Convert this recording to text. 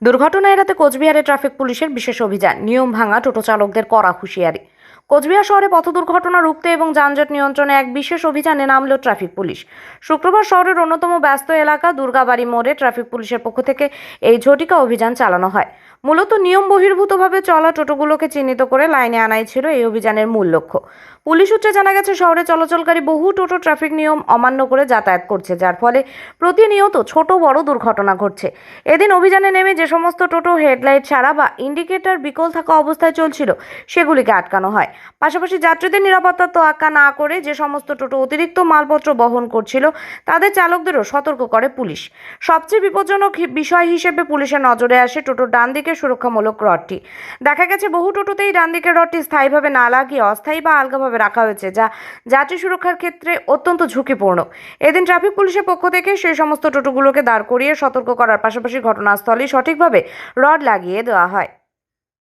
দুর্ঘটনা এড়াতে কোচবিহারে ট্রাফিক পুলিশের বিশেষ অভিযান, নিয়ম ভাঙা টোটো চালকদের কড়া হুঁশিয়ারি। কোচবিহার শহরে পথ দুর্ঘটনা রুখতে এবং যানজট নিয়ন্ত্রণে এক বিশেষ অভিযানে নামল ট্রাফিক পুলিশ। শুক্রবার শহরের অন্যতম ব্যস্ত এলাকা দুর্গাবাড়ি মোড়ে ট্রাফিক পুলিশের পক্ষ থেকে এই ঝটিকা অভিযান চালানো হয়। মূলত নিয়ম বহির্ভূতভাবে চলা টোটোগুলোকে চিহ্নিত করে লাইনে আনাই ছিল এই অভিযানের মূল লক্ষ্য। পুলিশ সূত্রে জানা গেছে, শহরে চলাচলকারী বহু টোটো ট্রাফিক নিয়ম অমান্য করে যাতায়াত করছে, যার ফলে প্রতিনিয়ত ছোট বড় দুর্ঘটনা ঘটছে। এদিন অভিযানে নেমে যে সমস্ত টোটো হেডলাইট ছাড়া বা ইন্ডিকেটর বিকল থাকা অবস্থায় চলছিল সেগুলিকে আটকানো হয়। পাশাপাশি যাত্রীদের নিরাপত্তার তোয়াক্কা না করে যে সমস্ত টোটো অতিরিক্ত মালপত্র বহন করছিল তাদের চালকদেরও সতর্ক করে পুলিশ। সবচেয়ে বিপজ্জনক বিষয় হিসেবে পুলিশের নজরে আসে টোটোর ডান দিকের সুরক্ষামূলক রডটি। দেখা গেছে বহু টোটোতেই ডান দিকের রডটি স্থায়ীভাবে না লাগিয়ে অস্থায়ী বা আলগাভাবে রাখা হয়েছে, যা যাত্রী সুরক্ষার ক্ষেত্রে অত্যন্ত ঝুঁকিপূর্ণ। এদিন ট্রাফিক পুলিশের পক্ষ থেকে সেই সমস্ত টোটোগুলোকে দাঁড় করিয়ে সতর্ক করার পাশাপাশি ঘটনাস্থলে সঠিকভাবে রড লাগিয়ে দেওয়া হয়।